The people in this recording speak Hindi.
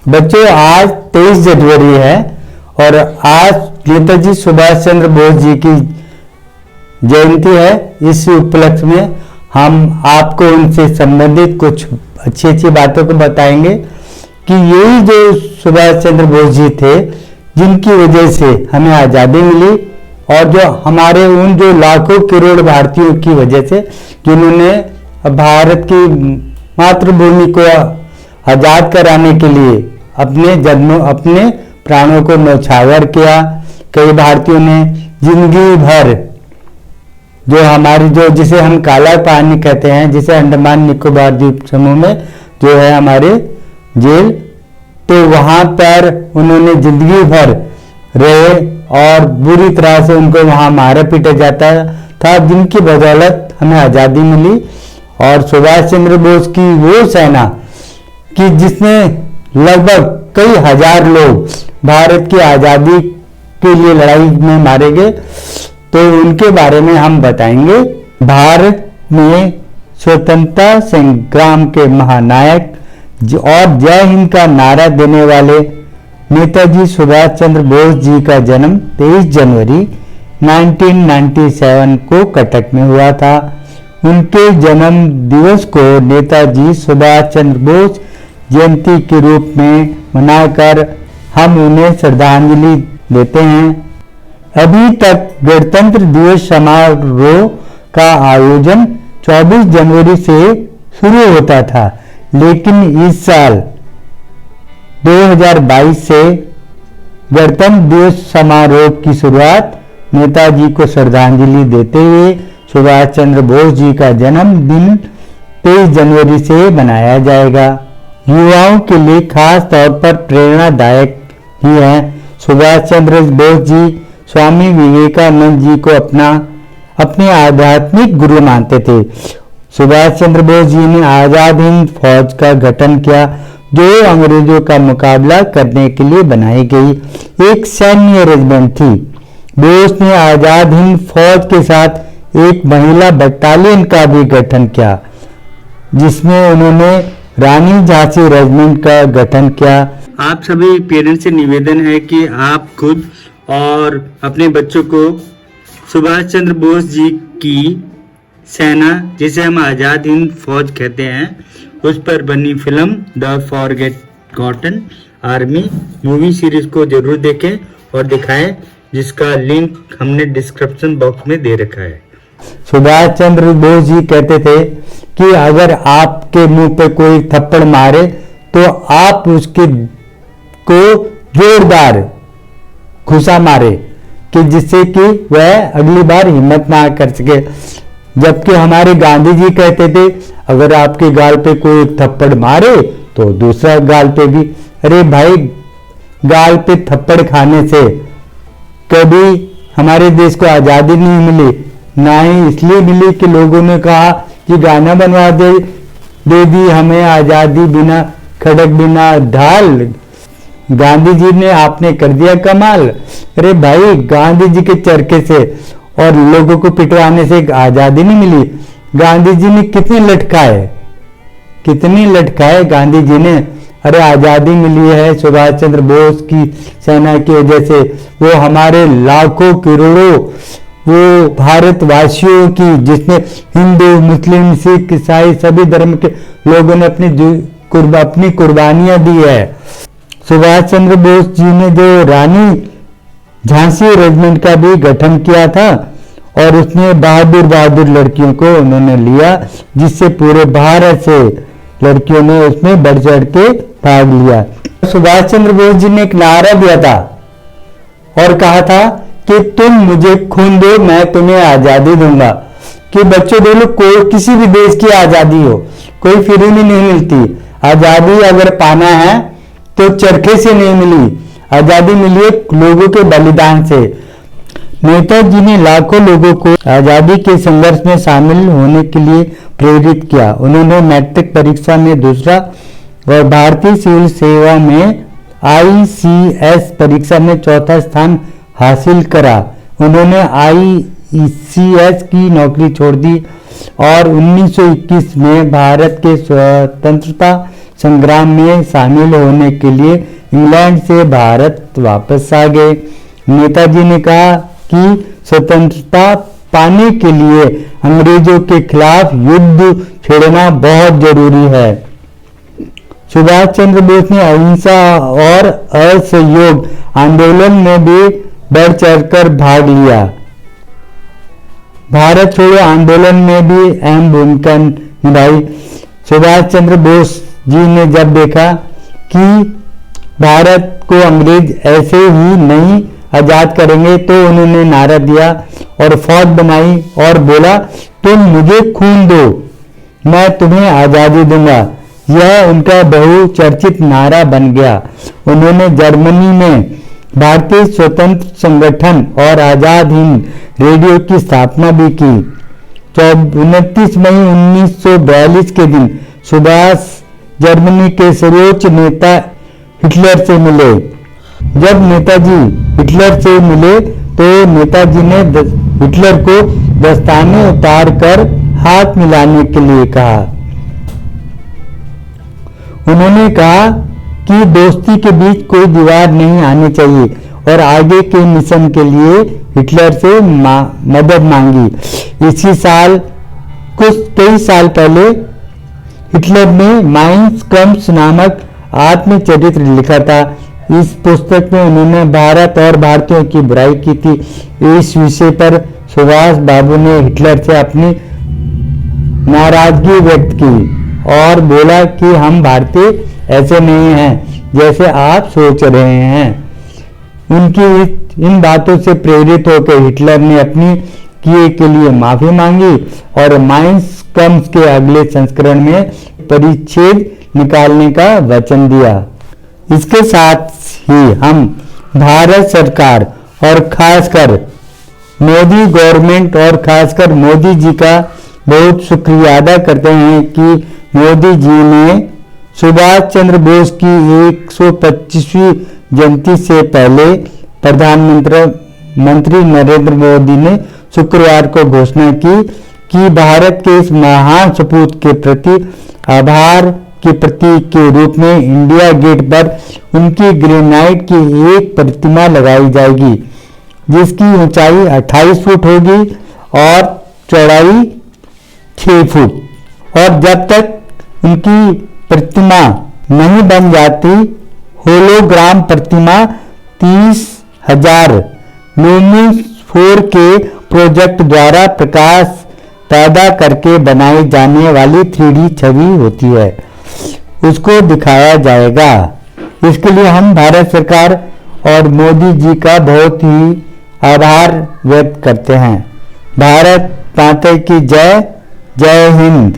बच्चों, आज 23 जनवरी है और आज नेताजी सुभाष चंद्र बोस जी की जयंती है। इस उपलक्ष्य में हम आपको उनसे संबंधित कुछ अच्छी अच्छी बातों को बताएंगे कि यही जो सुभाष चंद्र बोस जी थे, जिनकी वजह से हमें आज़ादी मिली और जो हमारे उन जो लाखों करोड़ भारतीयों की वजह से जिन्होंने भारत की मातृभूमि को आज़ाद कराने के लिए अपने प्राणों को न्यौछावर किया। कई भारतीयों ने जिंदगी भर जो हमारी जो जिसे हम काला पानी कहते हैं, जिसे अंडमान निकोबार द्वीप समूह में जो है हमारे जेल, तो वहाँ पर उन्होंने जिंदगी भर रहे और बुरी तरह से उनको वहाँ मारा पीटा जाता था, जिनकी बदौलत हमें आज़ादी मिली। और सुभाष चंद्र बोस की वो सेना कि जिसमें लगभग कई हजार लोग भारत की आज़ादी के लिए लड़ाई में मारे गए, तो उनके बारे में हम बताएंगे। भारत में स्वतंत्रता संग्राम के महानायक और जय हिंद का नारा देने वाले नेताजी सुभाष चंद्र बोस जी का जन्म 23 जनवरी 1997 को कटक में हुआ था। उनके जन्म दिवस को नेताजी सुभाष चंद्र बोस जयंती के रूप में मनाकर हम उन्हें श्रद्धांजलि देते हैं। अभी तक गणतंत्र दिवस समारोह का आयोजन 24 जनवरी से शुरू होता था, लेकिन इस साल 2022 से गणतंत्र दिवस समारोह की शुरुआत नेताजी को श्रद्धांजलि देते हुए सुभाष चंद्र बोस जी का जन्मदिन 23 जनवरी से मनाया जाएगा। युवाओं के लिए खास तौर पर प्रेरणादायक ही है। सुभाष चंद्र बोस जी स्वामी विवेकानंद जी को अपने आध्यात्मिक गुरु मानते थे। सुभाष चंद्र बोस जी ने आजाद हिंद फौज का गठन किया, जो अंग्रेजों का मुकाबला करने के लिए बनाई गई एक सैन्य रेजिमेंट थी। बोस ने आजाद हिंद फौज के साथ एक महिला बटालियन का भी गठन किया, जिसमें उन्होंने रानी झांसी रेजिमेंट का गठन किया। आप सभी पेरेंट्स से निवेदन है कि आप खुद और अपने बच्चों को सुभाष चंद्र बोस जी की सेना, जिसे हम आज़ाद हिंद फौज कहते हैं, उस पर बनी film the forgotten army movie series को जरूर देखें और दिखाएं, जिसका लिंक हमने डिस्क्रिप्शन बॉक्स में दे रखा है। सुभाष चंद्र बोस जी कहते थे कि अगर आपके मुंह पे कोई थप्पड़ मारे तो आप उसके को जोरदार घुसा मारे, कि जिससे कि वह अगली बार हिम्मत ना कर सके। जबकि हमारे गांधी जी कहते थे, अगर आपके गाल पे कोई थप्पड़ मारे तो दूसरा गाल पे भी। अरे भाई, गाल पे थप्पड़ खाने से कभी हमारे देश को आज़ादी नहीं मिली, ना ही इसलिए मिली कि लोगों ने कहा कि गाना बनवा दे दी हमें आज़ादी, बिना खड़क बिना ढाल। गांधी जी ने आपने कर दिया कमाल। अरे भाई, गांधी जी के चरखे से और लोगों को पिटवाने से आज़ादी नहीं मिली। गांधी जी ने कितने लटकाए गांधी जी ने। अरे आज़ादी मिली है सुभाष चंद्र बोस की सेना की वजह से। वो हमारे लाखों करोड़ों वो भारतवासियों की, जिसमें हिंदू मुस्लिम सिख ईसाई सभी धर्म के लोगों ने अपनी कुर्बानियां दी है। सुभाष चंद्र बोस जी ने जो रानी झांसी रेजिमेंट का भी गठन किया था और उसमें बहादुर लड़कियों को उन्होंने लिया, जिससे पूरे भारत से लड़कियों ने उसमें बढ़ चढ़ के भाग लिया। सुभाष चंद्र बोस जी ने एक नारा दिया था और कहा था कि तुम मुझे खून दो, मैं तुम्हें आज़ादी दूंगा। कि बच्चों दे लो, कोई किसी भी देश की आज़ादी हो, कोई फ्री में नहीं मिलती। आज़ादी अगर पाना है तो चरखे से नहीं मिली, आज़ादी मिली है लोगों के बलिदान से। नेताजी ने लाखों लोगों को आज़ादी के संघर्ष में शामिल होने के लिए प्रेरित किया। उन्होंने मैट्रिक परीक्षा में दूसरा और भारतीय सिविल सेवा में ICS परीक्षा में चौथा स्थान हासिल करा। उन्होंने ICS की नौकरी छोड़ दी और 1921 में भारत के स्वतंत्रता संग्राम में शामिल होने के लिए इंग्लैंड से भारत वापस आ गए। नेताजी ने कहा कि स्वतंत्रता पाने के लिए अंग्रेजों के खिलाफ युद्ध छेड़ना बहुत जरूरी है। सुभाष चंद्र बोस ने अहिंसा और असहयोग आंदोलन में भी बढ़ चढ़कर भाग लिया। भारत छोड़ो आंदोलन में भी अहम भूमिका निभाई। सुभाष चंद्र बोस जी ने जब देखा कि भारत को अंग्रेज ऐसे ही नहीं आजाद करेंगे तो उन्होंने नारा दिया और फौज बनाई और बोला, तुम मुझे खून दो, मैं तुम्हें आज़ादी दूंगा। यह उनका बहुचर्चित नारा बन गया। उन्होंने जर्मनी में भारतीय स्वतंत्र संगठन और आज़ाद हिंद रेडियो की स्थापना भी की। 29 मई 1942 के दिन सुभाष जर्मनी के सर्वोच्च नेता हिटलर से मिले। जब नेताजी हिटलर से मिले तो नेताजी ने हिटलर को दस्ताने उतार कर हाथ मिलाने के लिए कहा। उन्होंने कहा कि दोस्ती के बीच कोई दीवार नहीं आनी चाहिए और आगे के मिशन के लिए हिटलर से मदद मांगी। इसी साल कई साल पहले हिटलर ने माइन्स कम्स नामक आत्मचरित्र लिखा था। इस पुस्तक में उन्होंने भारत और भारतीयों की बुराई की थी। इस विषय पर सुभाष बाबू ने हिटलर से अपनी नाराजगी व्यक्त की और बोला कि हम भारतीय ऐसे नहीं हैं जैसे आप सोच रहे हैं। उनकी इन बातों से प्रेरित होकर हिटलर ने अपनी किए के लिए माफी मांगी और माइन्स कम्स के अगले संस्करण में परिच्छेद निकालने का वचन दिया। इसके साथ ही हम भारत सरकार और खासकर मोदी गवर्नमेंट और खासकर मोदी जी का बहुत शुक्रिया अदा करते हैं कि मोदी जी ने सुभाष चंद्र बोस की 125वीं जयंती से पहले प्रधानमंत्री नरेंद्र मोदी ने शुक्रवार को घोषणा की कि भारत के इस महान सपूत के प्रति आभार के प्रतीक के रूप में इंडिया गेट पर उनकी ग्रेनाइट की एक प्रतिमा लगाई जाएगी, जिसकी ऊंचाई 28 फुट होगी और चौड़ाई 6 फुट। और जब तक उनकी प्रतिमा नहीं बन जाती, होलोग्राम प्रतिमा 30,000 लूमिन्स 4K प्रोजेक्ट द्वारा प्रकाश पैदा करके बनाई जाने वाली 3D छवि होती है, उसको दिखाया जाएगा। इसके लिए हम भारत सरकार और मोदी जी का बहुत ही आभार व्यक्त करते हैं। भारत माता की जय। जय हिंद।